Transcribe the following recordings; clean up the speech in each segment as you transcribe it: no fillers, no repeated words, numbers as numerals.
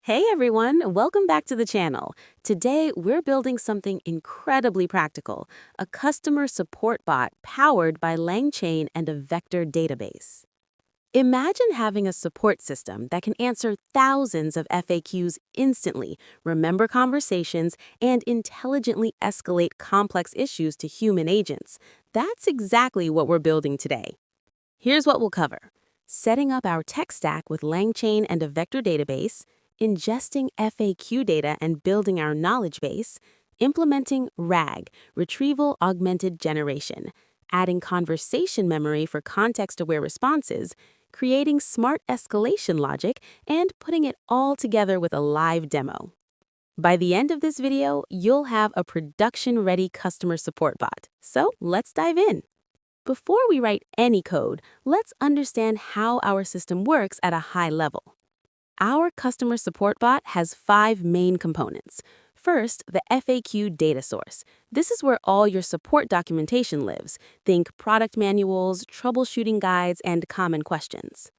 Hey everyone, welcome back to the channel. Today we're building something incredibly practical, a customer support bot powered by LangChain and a vector database. Imagine having a support system that can answer thousands of FAQs instantly, remember conversations, and intelligently escalate complex issues to human agents. That's exactly what we're building today. Here's what we'll cover: setting up our tech stack with LangChain and a vector database, ingesting FAQ data and building our knowledge base, implementing RAG, Retrieval Augmented Generation, adding conversation memory for context-aware responses, creating smart escalation logic, and putting it all together with a live demo. By the end of this video, you'll have a production-ready customer support bot. So let's dive in. Before we write any code, let's understand how our system works at a high level. Our customer support bot has 5 main components. First, the FAQ data source. This is where all your support documentation lives. Think product manuals, troubleshooting guides, and common questions.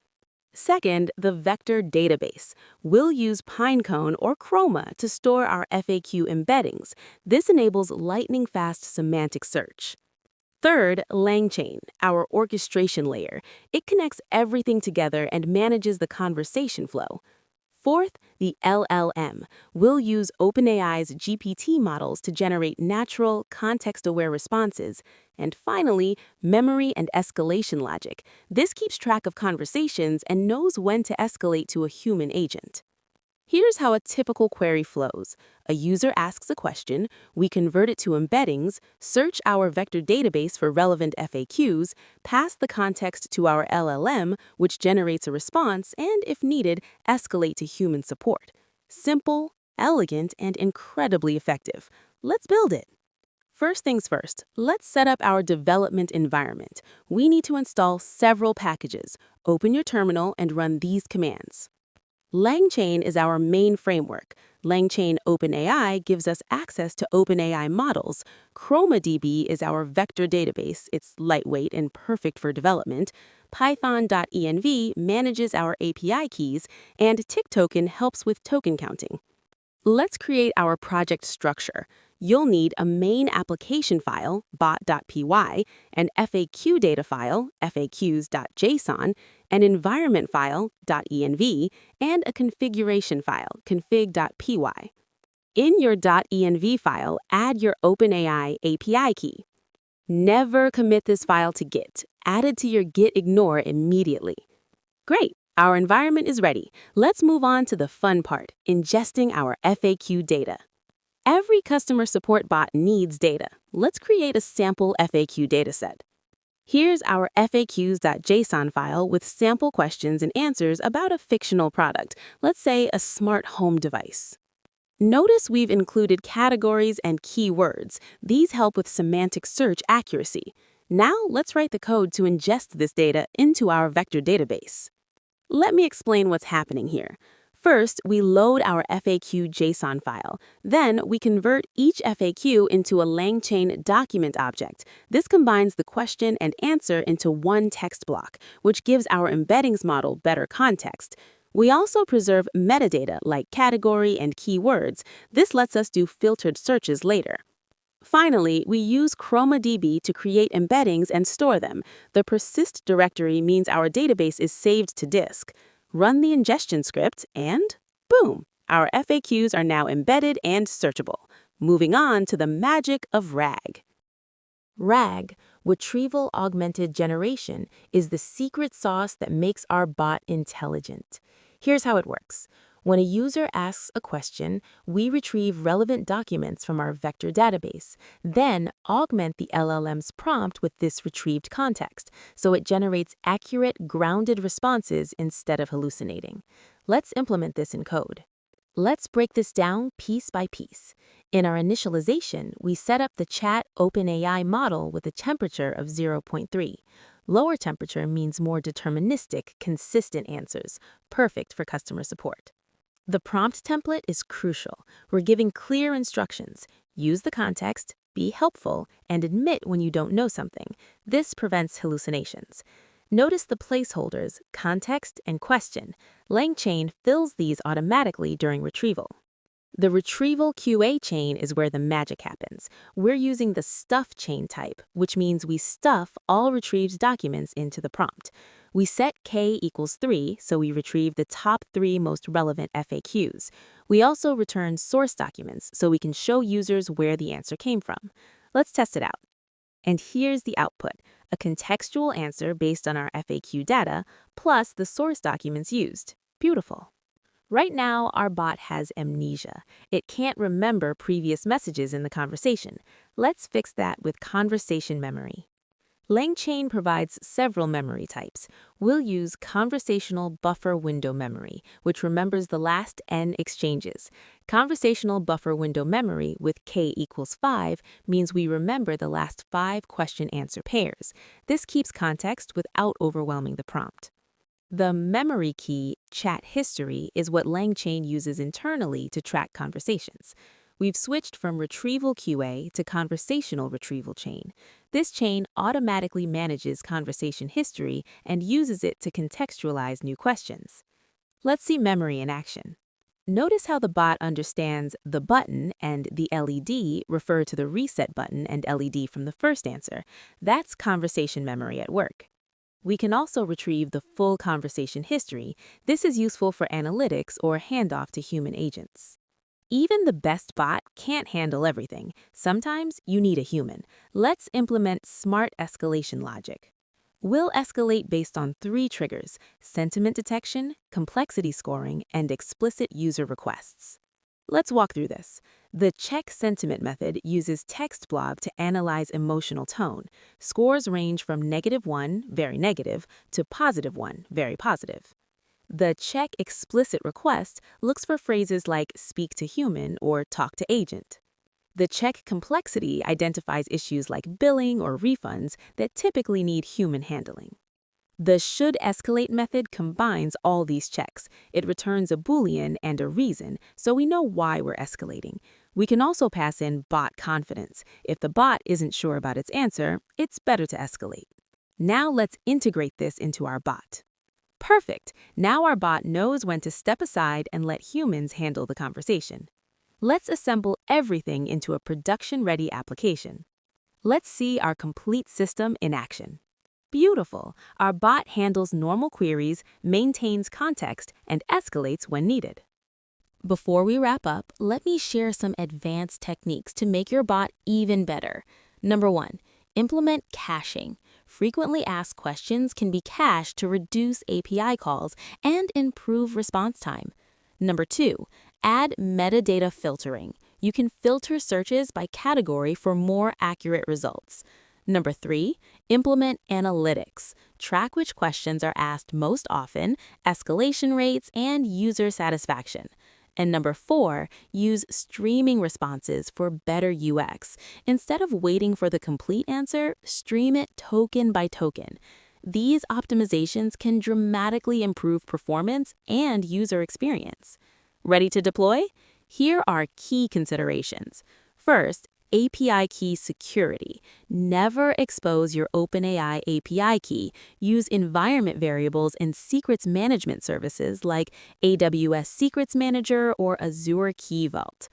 Second, the vector database. We'll use Pinecone or Chroma to store our FAQ embeddings. This enables lightning-fast semantic search. Third, LangChain, our orchestration layer. It connects everything together and manages the conversation flow. Fourth, the LLM. We'll use OpenAI's GPT models to generate natural, context-aware responses. And finally, memory and escalation logic. This keeps track of conversations and knows when to escalate to a human agent. Here's how a typical query flows. A user asks a question, we convert it to embeddings, search our vector database for relevant FAQs, pass the context to our LLM, which generates a response, and, if needed, escalate to human support. Simple, elegant, and incredibly effective. Let's build it. First things first, let's set up our development environment. We need to install several packages. Open your terminal and run these commands. LangChain is our main framework. LangChain OpenAI gives us access to OpenAI models. ChromaDB is our vector database. It's lightweight and perfect for development. Python.env manages our API keys, and TickToken helps with token counting. Let's create our project structure. You'll need a main application file, bot.py, an FAQ data file, FAQs.json, an environment file, .env, and a configuration file, config.py. In your .env file, add your OpenAI API key. Never commit this file to Git. Add it to your Git ignore immediately. Great, our environment is ready. Let's move on to the fun part, ingesting our FAQ data. Every customer support bot needs data. Let's create a sample FAQ dataset. Here's our FAQs.json file with sample questions and answers about a fictional product, let's say a smart home device. Notice we've included categories and keywords. These help with semantic search accuracy. Now let's write the code to ingest this data into our vector database. Let me explain what's happening here. First, we load our FAQ JSON file. Then, we convert each FAQ into a LangChain document object. This combines the question and answer into one text block, which gives our embeddings model better context. We also preserve metadata like category and keywords. This lets us do filtered searches later. Finally, we use ChromaDB to create embeddings and store them. The persist directory means our database is saved to disk. Run the ingestion script, and boom! Our FAQs are now embedded and searchable. Moving on to the magic of RAG. RAG, Retrieval Augmented Generation, is the secret sauce that makes our bot intelligent. Here's how it works. When a user asks a question, we retrieve relevant documents from our vector database, then augment the LLM's prompt with this retrieved context, so it generates accurate, grounded responses instead of hallucinating. Let's implement this in code. Let's break this down piece by piece. In our initialization, we set up the chat OpenAI model with a temperature of 0.3. Lower temperature means more deterministic, consistent answers, perfect for customer support. The prompt template is crucial. We're giving clear instructions. Use the context, be helpful, and admit when you don't know something. This prevents hallucinations. Notice the placeholders, context, and question. LangChain fills these automatically during retrieval. The Retrieval QA chain is where the magic happens. We're using the stuff chain type, which means we stuff all retrieved documents into the prompt. We set k equals 3, so we retrieve the top 3 most relevant FAQs. We also return source documents, so we can show users where the answer came from. Let's test it out. And here's the output, a contextual answer based on our FAQ data, plus the source documents used. Beautiful. Right now, our bot has amnesia. It can't remember previous messages in the conversation. Let's fix that with conversation memory. LangChain provides several memory types. We'll use conversational buffer window memory, which remembers the last n exchanges. Conversational buffer window memory with k equals 5 means we remember the last 5 question-answer pairs. This keeps context without overwhelming the prompt. The memory key, chat history, is what LangChain uses internally to track conversations. We've switched from retrieval QA to conversational retrieval chain. This chain automatically manages conversation history and uses it to contextualize new questions. Let's see memory in action. Notice how the bot understands the button and the LED refer to the reset button and LED from the first answer. That's conversation memory at work. We can also retrieve the full conversation history. This is useful for analytics or handoff to human agents. Even the best bot can't handle everything. Sometimes you need a human. Let's implement smart escalation logic. We'll escalate based on 3 triggers: sentiment detection, complexity scoring, and explicit user requests. Let's walk through this. The check sentiment method uses text blob to analyze emotional tone. Scores range from -1, very negative, to +1, very positive. The check explicit request looks for phrases like speak to human or talk to agent. The check complexity identifies issues like billing or refunds that typically need human handling. The should escalate method combines all these checks. It returns a Boolean and a reason, so we know why we're escalating. We can also pass in bot confidence. If the bot isn't sure about its answer, it's better to escalate. Now let's integrate this into our bot. Perfect! Now our bot knows when to step aside and let humans handle the conversation. Let's assemble everything into a production-ready application. Let's see our complete system in action. Beautiful! Our bot handles normal queries, maintains context, and escalates when needed. Before we wrap up, let me share some advanced techniques to make your bot even better. Number 1, implement caching. Frequently asked questions can be cached to reduce API calls and improve response time. Number 2, add metadata filtering. You can filter searches by category for more accurate results. Number 3, implement analytics. Track which questions are asked most often, escalation rates, and user satisfaction. And number 4, use streaming responses for better UX. Instead of waiting for the complete answer, stream it token by token. These optimizations can dramatically improve performance and user experience. Ready to deploy? Here are key considerations. First, API key security. Never expose your OpenAI API key. Use environment variables in secrets management services like AWS Secrets Manager or Azure Key Vault.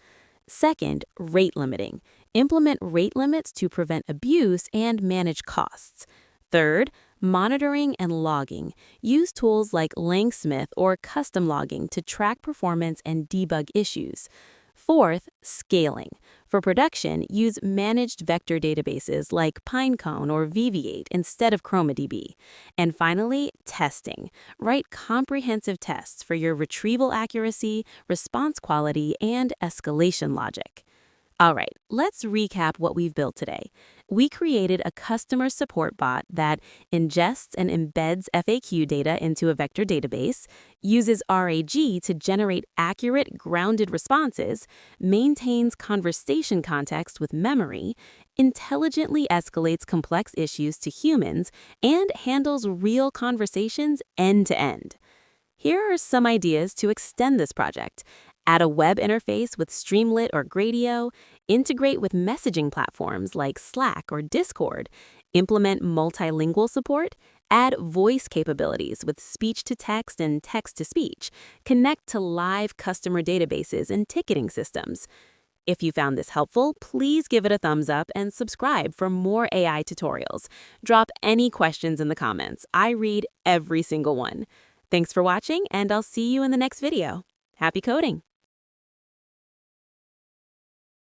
Second, rate limiting. Implement rate limits to prevent abuse and manage costs. Third, monitoring and logging. Use tools like Langsmith or custom logging to track performance and debug issues. Fourth, scaling. For production, use managed vector databases like Pinecone or VV8 instead of ChromaDB. And finally, testing. Write comprehensive tests for your retrieval accuracy, response quality, and escalation logic. All right, let's recap what we've built today. We created a customer support bot that ingests and embeds FAQ data into a vector database, uses RAG to generate accurate, grounded responses, maintains conversation context with memory, intelligently escalates complex issues to humans, and handles real conversations end-to-end. Here are some ideas to extend this project. Add a web interface with Streamlit or Gradio, integrate with messaging platforms like Slack or Discord, implement multilingual support, Add voice capabilities with speech-to-text and text-to-speech. Connect to live customer databases and ticketing systems. If you found this helpful, please give it a thumbs up and subscribe for more AI tutorials. Drop any questions in the comments. I read every single one. Thanks for watching, and I'll see you in the next video. Happy coding!